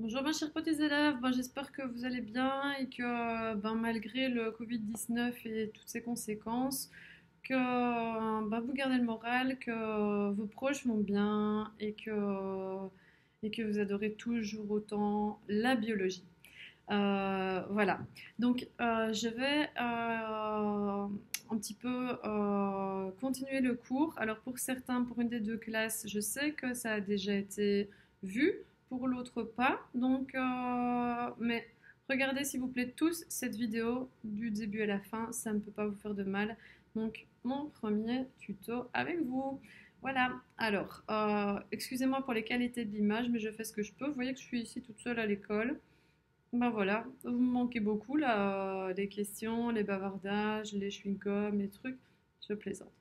Bonjour mes chers petits élèves, j'espère que vous allez bien et que malgré le Covid-19 et toutes ses conséquences, que vous gardez le moral, que vos proches vont bien et que vous adorez toujours autant la biologie. Voilà, donc je vais un petit peu continuer le cours. Alors pour certains, pour une des deux classes, je sais que ça a déjà été vu, pour l'autre pas. Donc, mais regardez s'il vous plaît tous cette vidéo du début à la fin, ça ne peut pas vous faire de mal. Donc mon premier tuto avec vous. Voilà, alors, excusez-moi pour les qualités de l'image, mais je fais ce que je peux. Vous voyez que je suis ici toute seule à l'école. Ben voilà, vous me manquez beaucoup là, les questions, les bavardages, les chewing-gums, les trucs, je plaisante.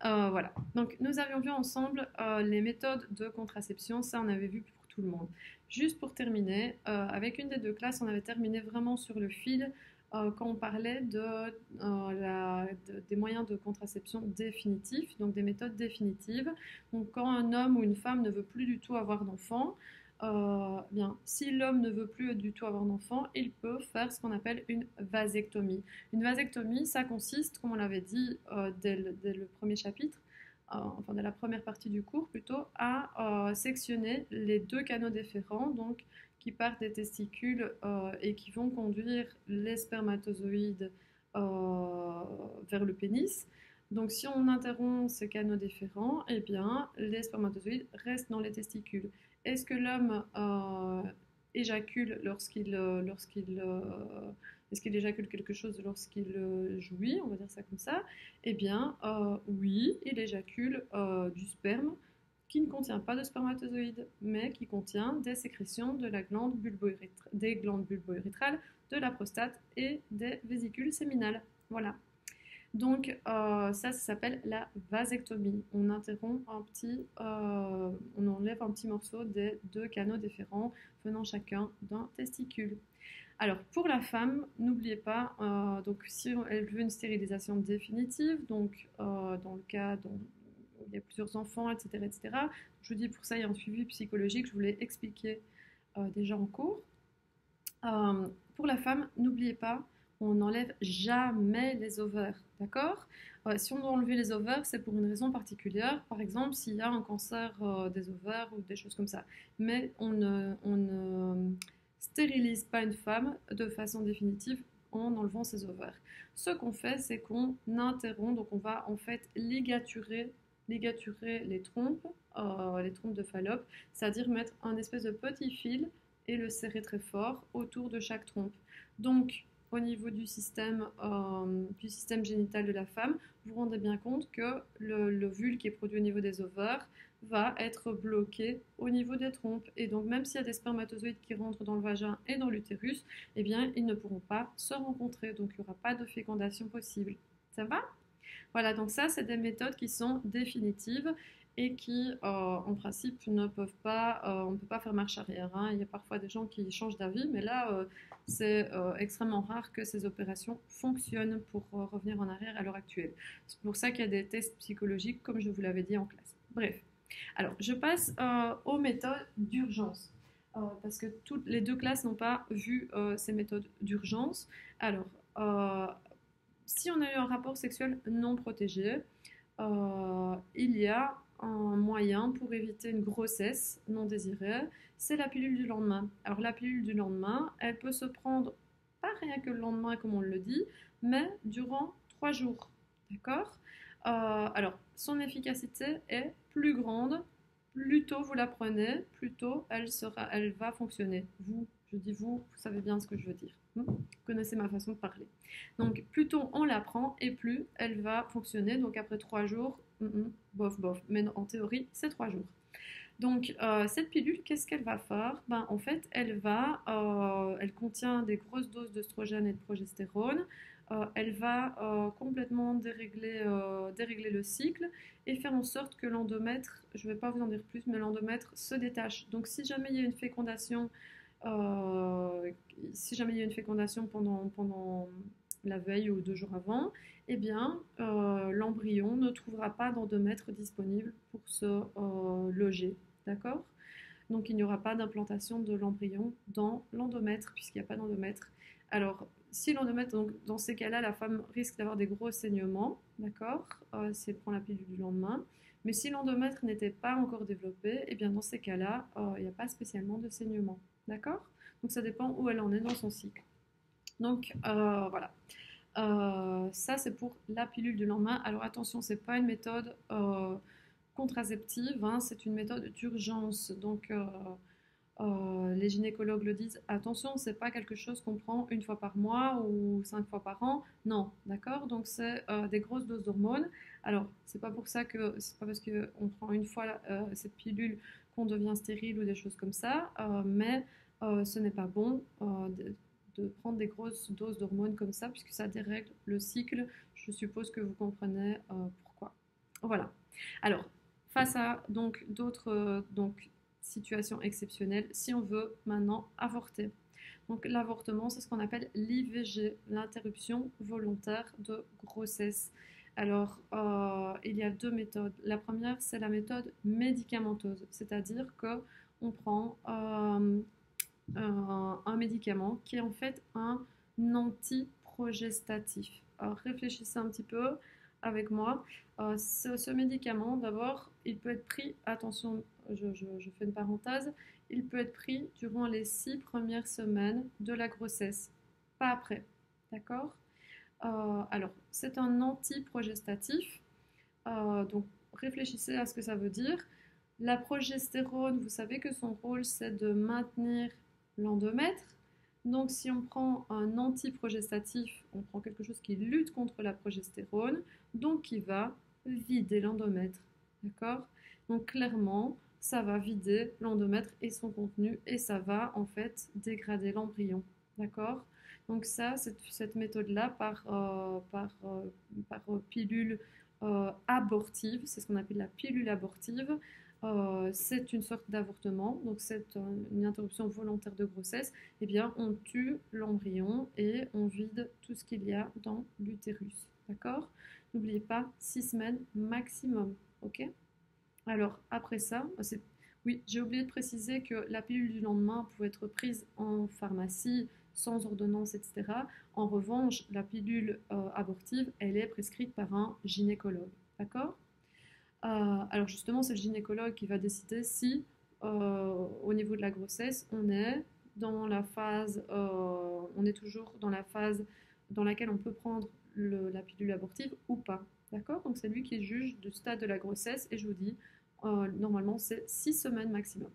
Voilà, donc nous avions vu ensemble les méthodes de contraception, ça on avait vu pour tout le monde. Juste pour terminer, avec une des deux classes, on avait terminé vraiment sur le fil quand on parlait des moyens de contraception définitifs, donc des méthodes définitives. Donc quand un homme ou une femme ne veut plus du tout avoir d'enfant, bien, si l'homme ne veut plus du tout avoir d'enfant, il peut faire ce qu'on appelle une vasectomie. Une vasectomie, ça consiste, comme on l'avait dit dès le premier chapitre, enfin dès la première partie du cours plutôt, à sectionner les deux canaux déférents, donc qui partent des testicules et qui vont conduire les spermatozoïdes vers le pénis. Donc si on interrompt ces canaux déférents, eh bien les spermatozoïdes restent dans les testicules. Est-ce que l'homme éjacule est-ce qu'il éjacule quelque chose lorsqu'il jouit, on va dire ça comme ça? Eh bien, oui, il éjacule du sperme qui ne contient pas de spermatozoïdes, mais qui contient des sécrétions de la des glandes bulbo-urétrales, de la prostate et des vésicules séminales. Voilà. Donc ça s'appelle la vasectomie. On interrompt on enlève un petit morceau des deux canaux déférents venant chacun d'un testicule. Alors pour la femme, n'oubliez pas, donc si elle veut une stérilisation définitive, donc dans le cas où il y a plusieurs enfants, etc., etc. Je vous dis pour ça il y a un suivi psychologique, je vous l'ai expliqué déjà en cours. Pour la femme, n'oubliez pas, on n'enlève jamais les ovaires, d'accord? Si on doit enlever les ovaires, c'est pour une raison particulière, par exemple s'il y a un cancer des ovaires ou des choses comme ça. Mais on ne stérilise pas une femme de façon définitive en enlevant ses ovaires. Ce qu'on fait, c'est qu'on interrompt, donc on va en fait ligaturer les trompes de Fallope, c'est-à-dire mettre un espèce de petit fil et le serrer très fort autour de chaque trompe. Donc, au niveau du système génital de la femme, vous vous rendez bien compte que l'ovule qui est produit au niveau des ovaires va être bloqué au niveau des trompes. Et donc, même s'il y a des spermatozoïdes qui rentrent dans le vagin et dans l'utérus, eh bien, ils ne pourront pas se rencontrer. Donc, il n'y aura pas de fécondation possible. Ça va? Voilà, donc ça, c'est des méthodes qui sont définitives et qui, en principe, ne peuvent pas, on ne peut pas faire marche arrière, hein. Il y a parfois des gens qui changent d'avis, mais là, c'est extrêmement rare que ces opérations fonctionnent pour revenir en arrière à l'heure actuelle. C'est pour ça qu'il y a des tests psychologiques, comme je vous l'avais dit en classe. Bref, alors je passe aux méthodes d'urgence. Parce que toutes les deux classes n'ont pas vu ces méthodes d'urgence. Alors, si on a eu un rapport sexuel non protégé, il y a un moyen pour éviter une grossesse non désirée, c'est la pilule du lendemain. Alors la pilule du lendemain, elle peut se prendre pas rien que le lendemain comme on le dit, mais durant 3 jours. D'accord? Alors son efficacité est plus grande, plus tôt vous la prenez, plus tôt elle va fonctionner. Je dis vous savez bien ce que je veux dire. Vous connaissez ma façon de parler. Donc plus tôt on la prend et plus elle va fonctionner. Donc après 3 jours, bof bof. Mais en théorie, c'est 3 jours. Donc cette pilule, qu'est-ce qu'elle va faire? En fait, elle contient des grosses doses d'œstrogène et de progestérone. Elle va complètement dérégler le cycle et faire en sorte que l'endomètre, je ne vais pas vous en dire plus, mais l'endomètre se détache. Donc euh, si jamais il y a une fécondation pendant la veille ou 2 jours avant, eh bien, l'embryon ne trouvera pas d'endomètre disponible pour se loger. D'accord? Donc il n'y aura pas d'implantation de l'embryon dans l'endomètre, puisqu'il n'y a pas d'endomètre. Alors, si l'endomètre, donc dans ces cas-là, la femme risque d'avoir des gros saignements, d'accord, si elle prend la pilule du lendemain. Mais si l'endomètre n'était pas encore développé, et bien dans ces cas-là, il n'y a pas spécialement de saignement, d'accord. Donc ça dépend où elle en est dans son cycle. Donc voilà. Ça, c'est pour la pilule du lendemain. Alors attention, c'est pas une méthode contraceptive, hein, c'est une méthode d'urgence. Donc les gynécologues le disent, attention, c'est pas quelque chose qu'on prend une fois par mois ou 5 fois par an. Non, d'accord. Donc c'est des grosses doses d'hormones. Alors c'est pas pour ça que c'est pas parce qu'on prend une fois cette pilule qu'on devient stérile ou des choses comme ça, mais ce n'est pas bon de prendre des grosses doses d'hormones comme ça, puisque ça dérègle le cycle. Je suppose que vous comprenez pourquoi. Voilà. Alors, face à donc d'autres situations exceptionnelles, si on veut maintenant avorter. Donc l'avortement, c'est ce qu'on appelle l'IVG, l'interruption volontaire de grossesse. Alors, il y a deux méthodes. La première, c'est la méthode médicamenteuse, c'est-à-dire qu'on prend un médicament qui est en fait un antiprogestatif. Alors réfléchissez un petit peu avec moi. Ce médicament, d'abord, il peut être pris, attention, je fais une parenthèse, il peut être pris durant les 6 premières semaines de la grossesse, pas après. D'accord. Alors, c'est un antiprogestatif. Donc, réfléchissez à ce que ça veut dire. La progestérone, vous savez que son rôle, c'est de maintenir l'endomètre. Donc, si on prend un antiprogestatif, on prend quelque chose qui lutte contre la progestérone, donc qui va vider l'endomètre. D'accord. Donc, clairement, ça va vider l'endomètre et son contenu, et ça va en fait dégrader l'embryon. D'accord. Donc, ça, cette méthode-là, par pilule abortive, c'est ce qu'on appelle la pilule abortive. C'est une sorte d'avortement, donc c'est une interruption volontaire de grossesse. Eh bien, on tue l'embryon et on vide tout ce qu'il y a dans l'utérus. D'accord. N'oubliez pas, 6 semaines maximum. Ok. Alors, après ça, oui, j'ai oublié de préciser que la pilule du lendemain pouvait être prise en pharmacie sans ordonnance, etc. En revanche, la pilule abortive, elle est prescrite par un gynécologue. D'accord. Alors justement, c'est le gynécologue qui va décider si, au niveau de la grossesse, on est toujours dans la phase dans laquelle on peut prendre la pilule abortive ou pas. D'accord. Donc c'est lui qui juge du stade de la grossesse et je vous dis, normalement c'est 6 semaines maximum.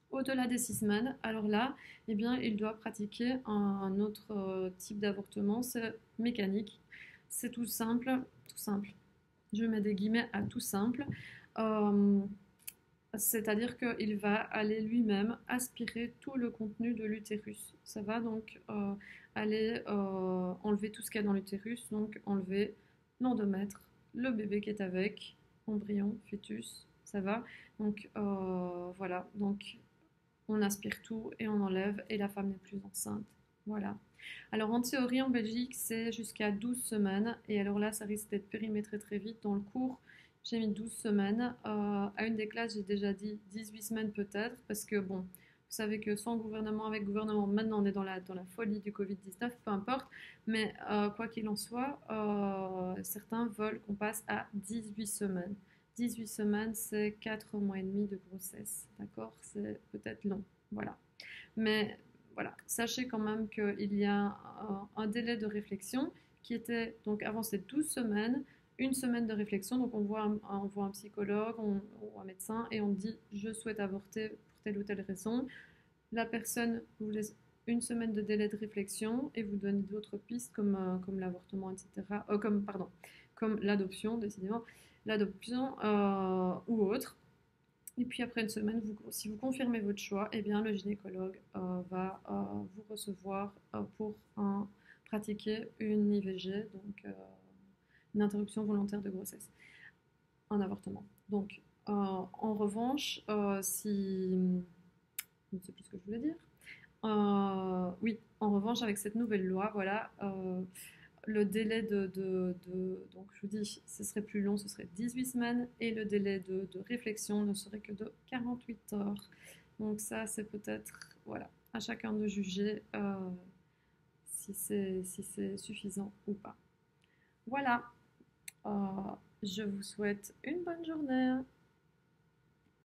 Au-delà des 6 semaines, alors là, eh bien, il doit pratiquer un autre type d'avortement, c'est mécanique. C'est tout simple, tout simple. Je mets des guillemets à tout simple. Euh, C'est-à-dire qu'il va aller lui-même aspirer tout le contenu de l'utérus. Ça va donc aller enlever tout ce qu'il y a dans l'utérus, donc enlever l'endomètre, le bébé qui est avec, embryon, fœtus, ça va. Donc voilà, donc on aspire tout et on enlève et la femme n'est plus enceinte. Voilà. Alors en théorie en Belgique c'est jusqu'à 12 semaines et alors là ça risque d'être périmétré très vite. Dans le cours j'ai mis 12 semaines. À une des classes j'ai déjà dit 18 semaines peut-être parce que bon, vous savez que sans gouvernement, avec gouvernement, maintenant on est dans la folie du Covid-19, peu importe. Mais quoi qu'il en soit, certains veulent qu'on passe à 18 semaines. 18 semaines, c'est 4 mois et demi de grossesse. D'accord. C'est peut-être long. Voilà. Mais voilà, sachez quand même qu'il y a un délai de réflexion qui était, donc avant c'était 12 semaines, une semaine de réflexion, donc on voit un psychologue ou un médecin et on dit je souhaite avorter pour telle ou telle raison. La personne vous laisse une semaine de délai de réflexion et vous donne d'autres pistes comme l'avortement, etc. Comme l'adoption, décidément, l'adoption ou autre. Et puis après une semaine, si vous confirmez votre choix, eh bien, le gynécologue va vous recevoir pour pratiquer une IVG, donc une interruption volontaire de grossesse, un avortement. Donc, en revanche, si... Je ne sais plus ce que je voulais dire. Oui, en revanche, avec cette nouvelle loi, voilà, le délai donc je vous dis, ce serait plus long, ce serait 18 semaines, et le délai de réflexion ne serait que de 48 heures. Donc ça, c'est peut-être, voilà, à chacun de juger si c'est suffisant ou pas. Voilà, euh, je vous souhaite une bonne journée.